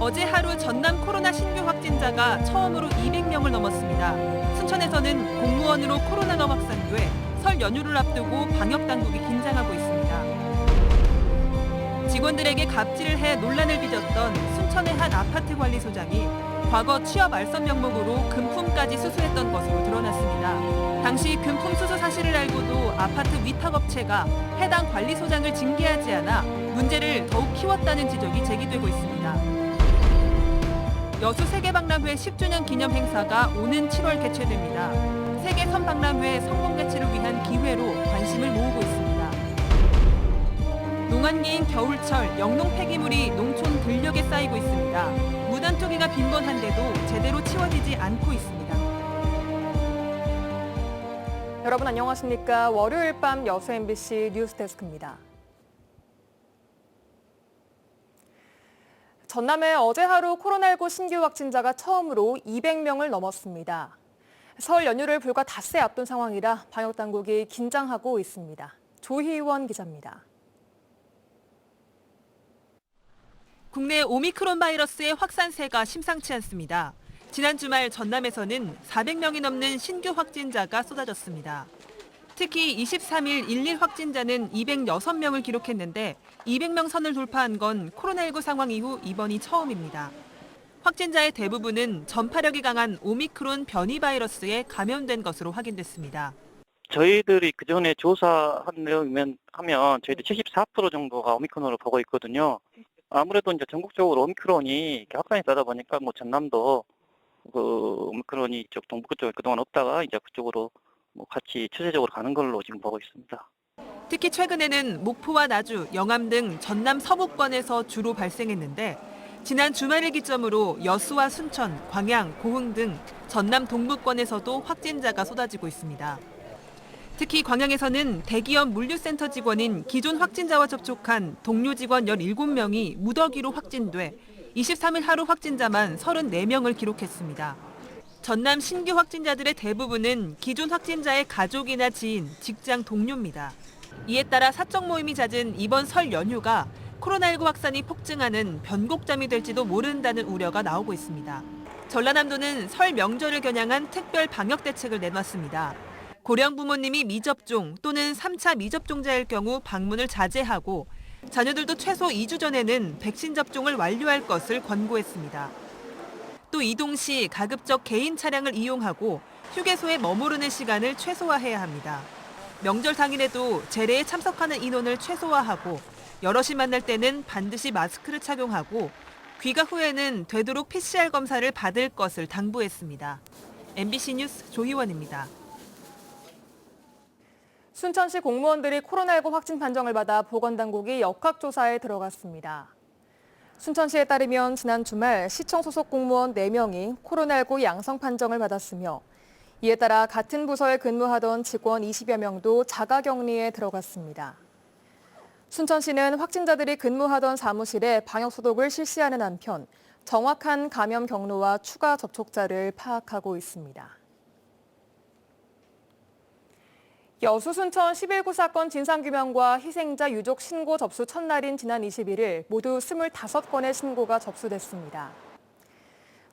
어제 하루 전남 코로나 신규 확진자가 처음으로 200명을 넘었습니다. 순천에서는 공무원으로 코로나가 확산돼 설 연휴를 앞두고 방역당국이 긴장하고 있습니다. 직원들에게 갑질을 해 논란을 빚었던 순천의 한 아파트 관리소장이 과거 취업 알선 명목으로 금품까지 수수했던 것으로 드러났습니다. 당시 금품 수수 사실을 알고도 아파트 위탁업체가 해당 관리소장을 징계하지 않아 문제를 더욱 키웠다는 지적이 제기되고 있습니다. 여수 세계박람회 10주년 기념 행사가 오는 7월 개최됩니다. 세계 선박람회 성공 개최를 위한 기회로 관심을 모으고 있습니다. 농한기인 겨울철 영농 폐기물이 농촌 들녘에 쌓이고 있습니다. 무단 투기가 빈번한데도 제대로 치워지지 않고 있습니다. 여러분 안녕하십니까? 월요일 밤 여수 MBC 뉴스데스크입니다. 전남에 어제 하루 코로나19 신규 확진자가 처음으로 200명을 넘었습니다. 설 연휴를 불과 닷새 앞둔 상황이라 방역당국이 긴장하고 있습니다. 조희원 기자입니다. 국내 오미크론 바이러스의 확산세가 심상치 않습니다. 지난 주말 전남에서는 400명이 넘는 신규 확진자가 쏟아졌습니다. 특히 23일 일일 확진자는 206명을 기록했는데 200명 선을 돌파한 건 코로나19 상황 이후 이번이 처음입니다. 확진자의 대부분은 전파력이 강한 오미크론 변이 바이러스에 감염된 것으로 확인됐습니다. 저희들이 그전에 조사한 내용이면 저희들 74% 정도가 오미크론으로 보고 있거든요. 아무래도 이제 전국적으로 오미크론이 이렇게 확산이 되다 보니까 전남도 오미크론이 이쪽 동북 쪽에 그동안 없다가 이제 그쪽으로 같이 추세적으로 가는 걸로 지금 보고 있습니다. 특히 최근에는 목포와 나주, 영암 등 전남 서부권에서 주로 발생했는데 지난 주말을 기점으로 여수와 순천, 광양, 고흥 등 전남 동부권에서도 확진자가 쏟아지고 있습니다. 특히 광양에서는 대기업 물류센터 직원인 기존 확진자와 접촉한 동료 직원 17명이 무더기로 확진돼 23일 하루 확진자만 34명을 기록했습니다. 전남 신규 확진자들의 대부분은 기존 확진자의 가족이나 지인, 직장 동료입니다. 이에 따라 사적 모임이 잦은 이번 설 연휴가 코로나19 확산이 폭증하는 변곡점이 될지도 모른다는 우려가 나오고 있습니다. 전라남도는 설 명절을 겨냥한 특별 방역 대책을 내놨습니다. 고령 부모님이 미접종 또는 3차 미접종자일 경우 방문을 자제하고 자녀들도 최소 2주 전에는 백신 접종을 완료할 것을 권고했습니다. 또 이동 시 가급적 개인 차량을 이용하고 휴게소에 머무르는 시간을 최소화해야 합니다. 명절 당일에도 제례에 참석하는 인원을 최소화하고 여럿이 만날 때는 반드시 마스크를 착용하고 귀가 후에는 되도록 PCR 검사를 받을 것을 당부했습니다. MBC 뉴스 조희원입니다. 순천시 공무원들이 코로나19 확진 판정을 받아 보건당국이 역학조사에 들어갔습니다. 순천시에 따르면 지난 주말 시청 소속 공무원 4명이 코로나19 양성 판정을 받았으며 이에 따라 같은 부서에 근무하던 직원 20여 명도 자가격리에 들어갔습니다. 순천시는 확진자들이 근무하던 사무실에 방역소독을 실시하는 한편 정확한 감염 경로와 추가 접촉자를 파악하고 있습니다. 여수 순천 11구 사건 진상규명과 희생자 유족 신고 접수 첫날인 지난 21일 모두 25건의 신고가 접수됐습니다.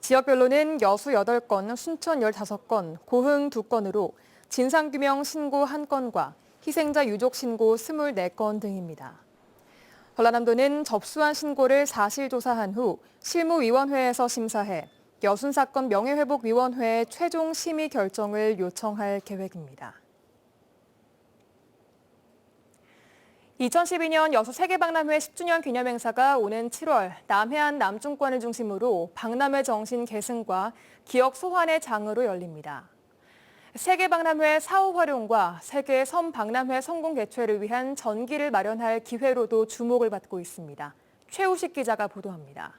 지역별로는 여수 8건, 순천 15건, 고흥 2건으로 진상규명 신고 1건과 희생자 유족 신고 24건 등입니다. 전라남도는 접수한 신고를 사실조사한 후 실무위원회에서 심사해 여순사건 명예회복위원회에 최종 심의 결정을 요청할 계획입니다. 2012년 여수 세계박람회 10주년 기념행사가 오는 7월 남해안 남중권을 중심으로 박람회 정신 계승과 기억 소환의 장으로 열립니다. 세계박람회 사후 활용과 세계 섬박람회 성공 개최를 위한 전기를 마련할 기회로도 주목을 받고 있습니다. 최우식 기자가 보도합니다.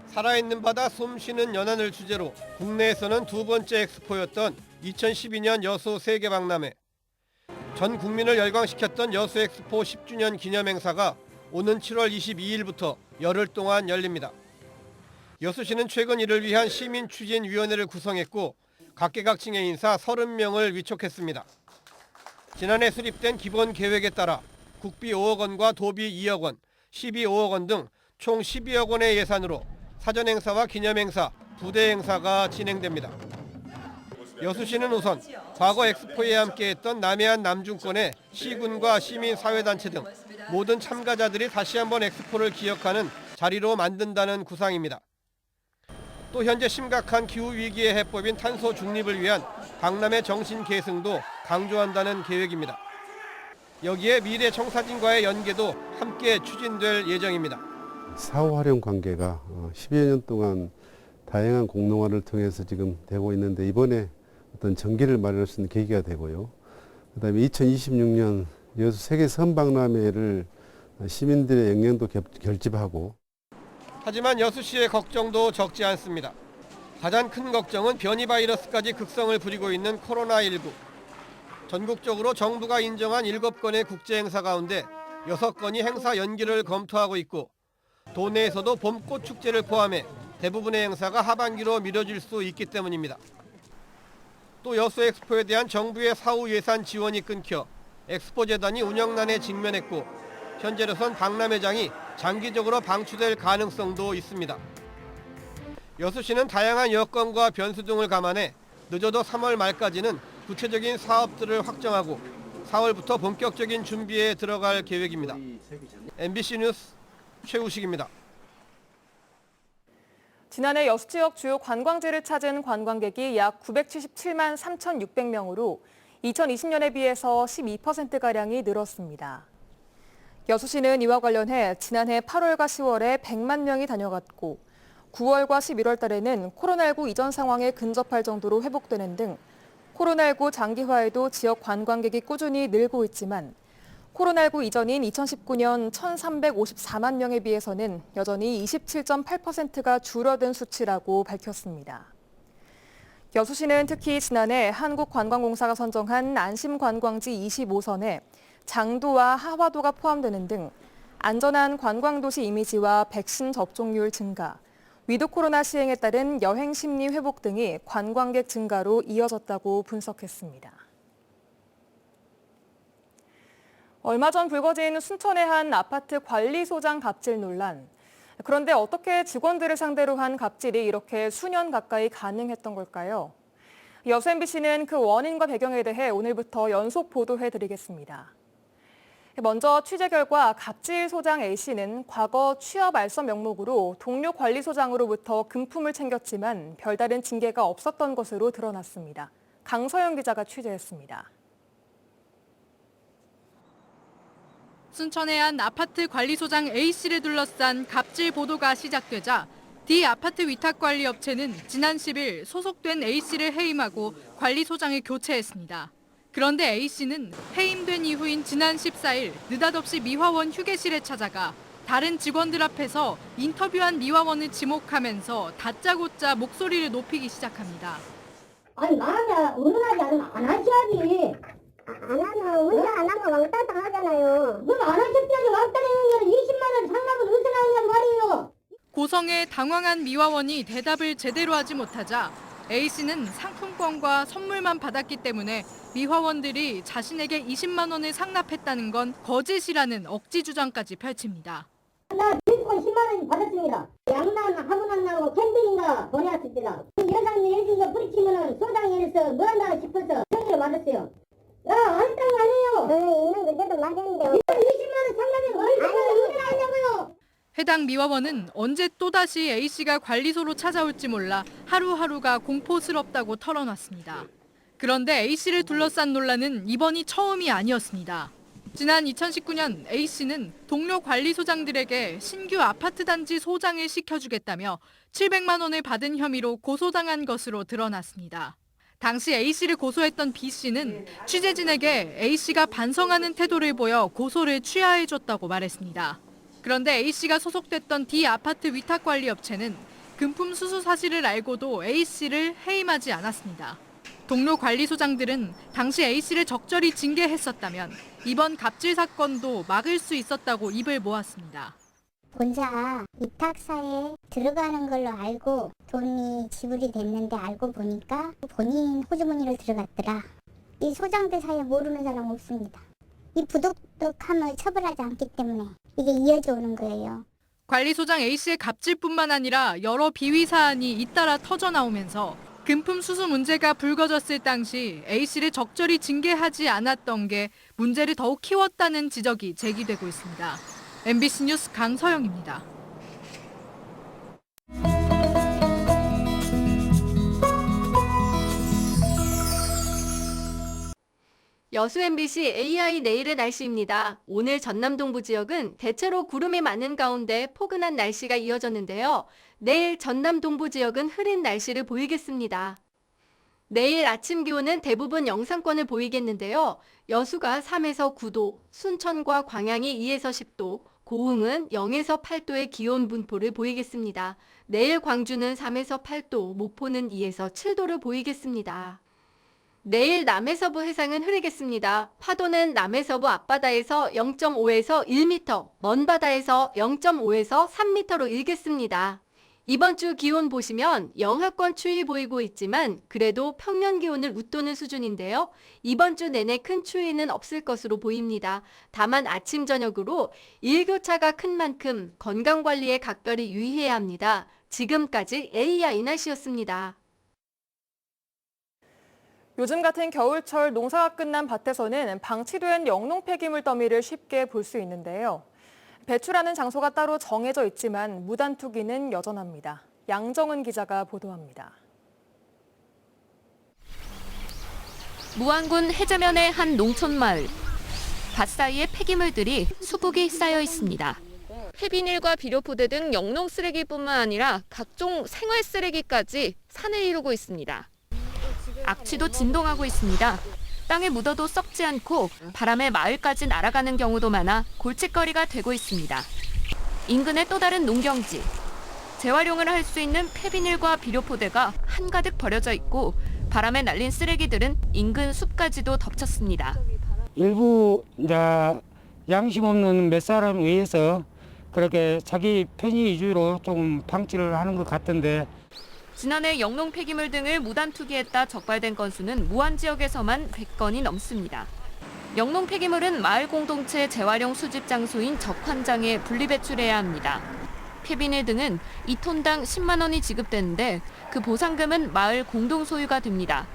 살아있는 바다 숨쉬는 연안을 주제로 국내에서는 두 번째 엑스포였던 2012년 여수 세계박람회. 전 국민을 열광시켰던 여수 엑스포 10주년 기념행사가 오는 7월 22일부터 열흘 동안 열립니다. 여수시는 최근 이를 위한 시민추진위원회를 구성했고 각계각층의 인사 30명을 위촉했습니다. 지난해 수립된 기본 계획에 따라 국비 5억 원과 도비 2억 원, 12억 원 등 총 12억 원의 예산으로 사전행사와 기념행사, 부대행사가 진행됩니다. 여수시는 우선 과거 엑스포에 함께했던 남해안 남중권의 시군과 시민사회단체 등 모든 참가자들이 다시 한번 엑스포를 기억하는 자리로 만든다는 구상입니다. 또 현재 심각한 기후위기의 해법인 탄소 중립을 위한 박람회 정신 계승도 강조한다는 계획입니다. 여기에 미래 청사진과의 연계도 함께 추진될 예정입니다. 사후 활용 관계가 10여 년 동안 다양한 공론화를 통해서 지금 되고 있는데 이번에 어떤 전기를 마련할 수 있는 계기가 되고요. 그다음에 2026년 여수 세계 선박람회를 시민들의 영향도 결집하고. 하지만 여수시의 걱정도 적지 않습니다. 가장 큰 걱정은 변이 바이러스까지 극성을 부리고 있는 코로나19. 전국적으로 정부가 인정한 7건의 국제행사 가운데 6건이 행사 연기를 검토하고 있고 도내에서도 봄꽃 축제를 포함해 대부분의 행사가 하반기로 미뤄질 수 있기 때문입니다. 또 여수 엑스포에 대한 정부의 사후 예산 지원이 끊겨 엑스포재단이 운영난에 직면했고 현재로선 박람회장이 장기적으로 방출될 가능성도 있습니다. 여수시는 다양한 여건과 변수 등을 감안해 늦어도 3월 말까지는 구체적인 사업들을 확정하고 4월부터 본격적인 준비에 들어갈 계획입니다. MBC 뉴스 최우식입니다. 지난해 여수 지역 주요 관광지를 찾은 관광객이 약 977만 3,600명으로 2020년에 비해서 12%가량이 늘었습니다. 여수시는 이와 관련해 지난해 8월과 10월에 100만 명이 다녀갔고 9월과 11월 달에는 코로나19 이전 상황에 근접할 정도로 회복되는 등 코로나19 장기화에도 지역 관광객이 꾸준히 늘고 있지만 코로나19 이전인 2019년 1,354만 명에 비해서는 여전히 27.8%가 줄어든 수치라고 밝혔습니다. 여수시는 특히 지난해 한국관광공사가 선정한 안심관광지 25선에 장도와 하화도가 포함되는 등 안전한 관광도시 이미지와 백신 접종률 증가, 위드 코로나 시행에 따른 여행 심리 회복 등이 관광객 증가로 이어졌다고 분석했습니다. 얼마 전 불거진 순천의 한 아파트 관리소장 갑질 논란. 그런데 어떻게 직원들을 상대로 한 갑질이 이렇게 수년 가까이 가능했던 걸까요? 여수 MBC는 그 원인과 배경에 대해 오늘부터 연속 보도해드리겠습니다. 먼저 취재 결과 갑질 소장 A씨는 과거 취업 알선 명목으로 동료 관리소장으로부터 금품을 챙겼지만 별다른 징계가 없었던 것으로 드러났습니다. 강서영 기자가 취재했습니다. 순천의 한 아파트 관리소장 A씨를 둘러싼 갑질 보도가 시작되자 D 아파트 위탁관리업체는 지난 10일 소속된 A씨를 해임하고 관리소장을 교체했습니다. 그런데 A씨는 해임된 이후인 지난 14일 느닷없이 미화원 휴게실에 찾아가 다른 직원들 앞에서 인터뷰한 미화원을 지목하면서 다짜고짜 목소리를 높이기 시작합니다. 아니 말하자 운운하지 않으면 안 하셔야지. 안 하면 혼자 안 하면 왕따 당하잖아요. 그럼 안 하셨어야지. 왕따 내는 거는 20만 원 상납은 어디서 나오냐고 말이에요. 고성에 당황한 미화원이 대답을 제대로 하지 못하자 A씨는 상품권과 선물만 받았기 때문에 미화원들이 자신에게 20만 원을 상납했다는 건 거짓이라는 억지 주장까지 펼칩니다. 나 비트코인 10만 원 받았습니다. 양난 화분 나고 캠핑인가 보내왔습니다. 여사님 해준 거 뿌리치면은 소장에서 뭐 한다 싶어서 생일을 받았어요. 야, 안 했던 거 아니에요. 있는 그대로 맞았는데 20만 원 상납이 어디서 나오냐고요. 해당 미화원은 언제 또다시 A씨가 관리소로 찾아올지 몰라 하루하루가 공포스럽다고 털어놨습니다. 그런데 A씨를 둘러싼 논란은 이번이 처음이 아니었습니다. 지난 2019년 A씨는 동료 관리소장들에게 신규 아파트 단지 소장을 시켜주겠다며 700만 원을 받은 혐의로 고소당한 것으로 드러났습니다. 당시 A씨를 고소했던 B씨는 취재진에게 A씨가 반성하는 태도를 보여 고소를 취하해줬다고 말했습니다. 그런데 A씨가 소속됐던 D 아파트 위탁관리업체는 금품 수수 사실을 알고도 A씨를 해임하지 않았습니다. 동료 관리소장들은 당시 A씨를 적절히 징계했었다면 이번 갑질 사건도 막을 수 있었다고 입을 모았습니다. 혼자 위탁사에 들어가는 걸로 알고 돈이 지불이 됐는데 알고 보니까 본인 호주머니로 들어갔더라. 이 소장들 사이에 모르는 사람 없습니다. 이 부도덕함을 처벌하지 않기 때문에 이게 이어져 오는 거예요. 관리소장 A씨의 갑질뿐만 아니라 여러 비위 사안이 잇따라 터져나오면서 금품 수수 문제가 불거졌을 당시 A씨를 적절히 징계하지 않았던 게 문제를 더욱 키웠다는 지적이 제기되고 있습니다. MBC 뉴스 강서영입니다. 여수 MBC AI 내일의 날씨입니다. 오늘 전남 동부 지역은 대체로 구름이 많은 가운데 포근한 날씨가 이어졌는데요. 내일 전남 동부 지역은 흐린 날씨를 보이겠습니다. 내일 아침 기온은 대부분 영상권을 보이겠는데요. 여수가 3에서 9도, 순천과 광양이 2에서 10도, 고흥은 0에서 8도의 기온 분포를 보이겠습니다. 내일 광주는 3에서 8도, 목포는 2에서 7도를 보이겠습니다. 내일 남해서부 해상은 흐리겠습니다. 파도는 남해서부 앞바다에서 0.5에서 1m, 먼바다에서 0.5에서 3m로 일겠습니다. 이번 주 기온 보시면 영하권 추위 보이고 있지만 그래도 평년 기온을 웃도는 수준인데요. 이번 주 내내 큰 추위는 없을 것으로 보입니다. 다만 아침 저녁으로 일교차가 큰 만큼 건강관리에 각별히 유의해야 합니다. 지금까지 AI 날씨였습니다. 요즘 같은 겨울철 농사가 끝난 밭에서는 방치된 영농 폐기물 더미를 쉽게 볼 수 있는데요. 배출하는 장소가 따로 정해져 있지만 무단 투기는 여전합니다. 양정은 기자가 보도합니다. 무안군 해저면의 한 농촌마을. 밭 사이에 폐기물들이 수북이 쌓여 있습니다. 폐비닐과 비료포대 등 영농 쓰레기뿐만 아니라 각종 생활 쓰레기까지 산을 이루고 있습니다. 악취도 진동하고 있습니다. 땅에 묻어도 썩지 않고 바람에 마을까지 날아가는 경우도 많아 골칫거리가 되고 있습니다. 인근의 또 다른 농경지. 재활용을 할 수 있는 폐비닐과 비료포대가 한가득 버려져 있고 바람에 날린 쓰레기들은 인근 숲까지도 덮쳤습니다. 일부 이제 양심 없는 몇 사람에 의해서 그렇게 자기 편의 위주로 좀 방치를 하는 것 같던데, 지난해 영농 폐기물 등을 무단 투기했다 적발된 건수는 무안 지역에서만 100건이 넘습니다. 영농 폐기물은 마을 공동체 재활용 수집 장소인 적환장에 분리 배출해야 합니다. 폐비닐 등은 2톤당 10만 원이 지급되는데 그 보상금은 마을 공동 소유가 됩니다.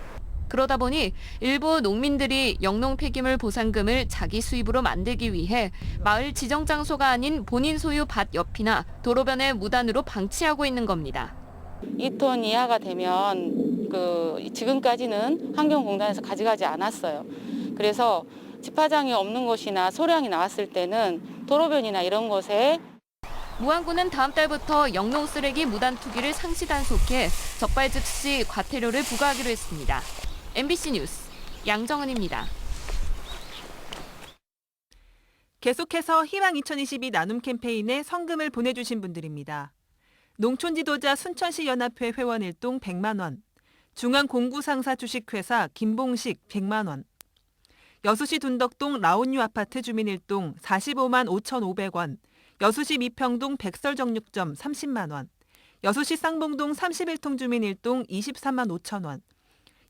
그러다 보니 일부 농민들이 영농 폐기물 보상금을 자기 수입으로 만들기 위해 마을 지정 장소가 아닌 본인 소유 밭 옆이나 도로변에 무단으로 방치하고 있는 겁니다. 2톤 이하가 되면 지금까지는 환경공단에서 가져가지 않았어요. 그래서 집화장이 없는 곳이나 소량이 나왔을 때는 도로변이나 이런 곳에 무안군은 다음 달부터 영농 쓰레기 무단 투기를 상시 단속해 적발 즉시 과태료를 부과하기로 했습니다. MBC 뉴스 양정은입니다. 계속해서 희망 2022 나눔 캠페인에 성금을 보내주신 분들입니다. 농촌지도자 순천시 연합회 회원 일동 100만 원, 중앙공구상사 주식회사 김봉식 100만 원, 여수시 둔덕동 라온유 아파트 주민 일동 45만 5,500원, 여수시 미평동 백설정육점 30만 원, 여수시 쌍봉동 31통 주민 일동 23만 5천 원,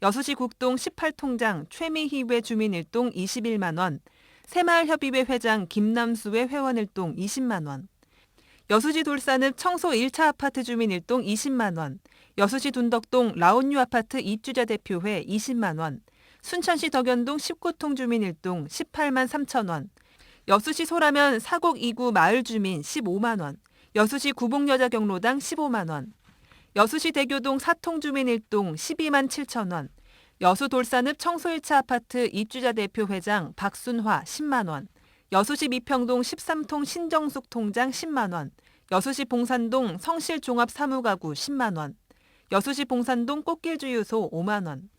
여수시 국동 18통장 최미희회 주민 일동 21만 원, 새마을협의회 회장 김남수회 회원 일동 20만 원, 여수시 돌산읍 청소 1차 아파트 주민 일동 20만 원, 여수시 둔덕동 라온유 아파트 입주자 대표회 20만 원, 순천시 덕연동 19통 주민 일동 18만 3천 원, 여수시 소라면 사곡 2구 마을 주민 15만 원, 여수시 구봉여자 경로당 15만 원, 여수시 대교동 4통 주민 일동 12만 7천 원, 여수 돌산읍 청소 1차 아파트 입주자 대표 회장 박순화 10만 원, 여수시 미평동 13통 신정숙 통장 10만 원, 여수시 봉산동 성실 종합 사무가구 10만 원, 여수시 봉산동 꽃길주유소 5만 원,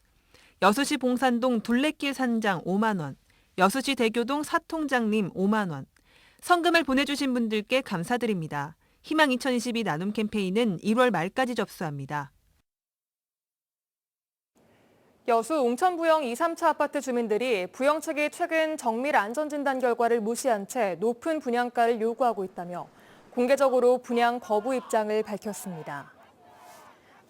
여수시 봉산동 둘레길 산장 5만 원, 여수시 대교동 사통장님 5만 원. 성금을 보내주신 분들께 감사드립니다. 희망 2022 나눔 캠페인은 1월 말까지 접수합니다. 여수 웅천부영 2, 3차 아파트 주민들이 부영 측이 최근 정밀 안전진단 결과를 무시한 채 높은 분양가를 요구하고 있다며 공개적으로 분양 거부 입장을 밝혔습니다.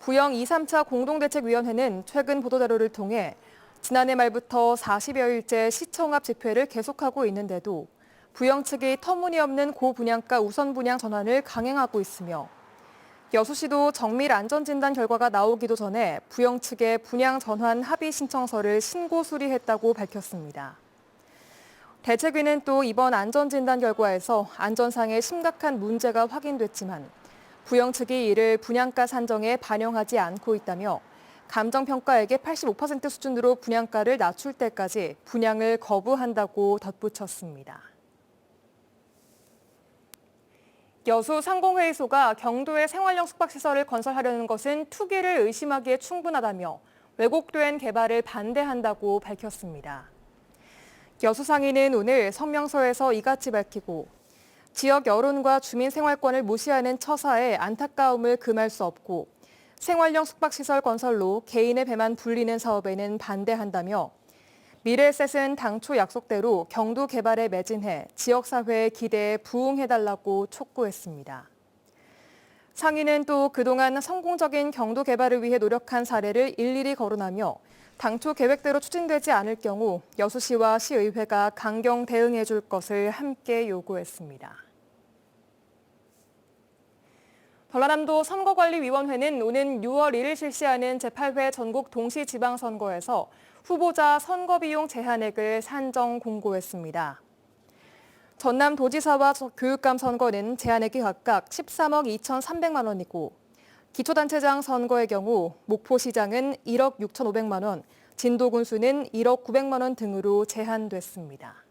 부영 2, 3차 공동대책위원회는 최근 보도자료를 통해 지난해 말부터 40여일째 시청 앞 집회를 계속하고 있는데도 부영 측이 터무니없는 고분양가 우선 분양 전환을 강행하고 있으며 여수시도 정밀 안전진단 결과가 나오기도 전에 부영 측에 분양 전환 합의 신청서를 신고 수리했다고 밝혔습니다. 대책위는 또 이번 안전진단 결과에서 안전상의 심각한 문제가 확인됐지만 부영 측이 이를 분양가 산정에 반영하지 않고 있다며 감정평가액의 85% 수준으로 분양가를 낮출 때까지 분양을 거부한다고 덧붙였습니다. 여수 상공회의소가 경도에 생활형 숙박시설을 건설하려는 것은 투기를 의심하기에 충분하다며 왜곡된 개발을 반대한다고 밝혔습니다. 여수상인은 오늘 성명서에서 이같이 밝히고 지역 여론과 주민 생활권을 무시하는 처사에 안타까움을 금할 수 없고 생활형 숙박시설 건설로 개인의 배만 불리는 사업에는 반대한다며 미래에셋은 당초 약속대로 경도 개발에 매진해 지역사회의 기대에 부응해달라고 촉구했습니다. 상인은 또 그동안 성공적인 경도 개발을 위해 노력한 사례를 일일이 거론하며 당초 계획대로 추진되지 않을 경우 여수시와 시의회가 강경 대응해 줄 것을 함께 요구했습니다. 전라남도 선거관리위원회는 오는 6월 1일 실시하는 제8회 전국 동시지방선거에서 후보자 선거비용 제한액을 산정 공고했습니다. 전남도지사와 교육감 선거는 제한액이 각각 13억 2,300만 원이고 기초단체장 선거의 경우 목포시장은 1억 6,500만 원, 진도군수는 1억 900만 원 등으로 제한됐습니다.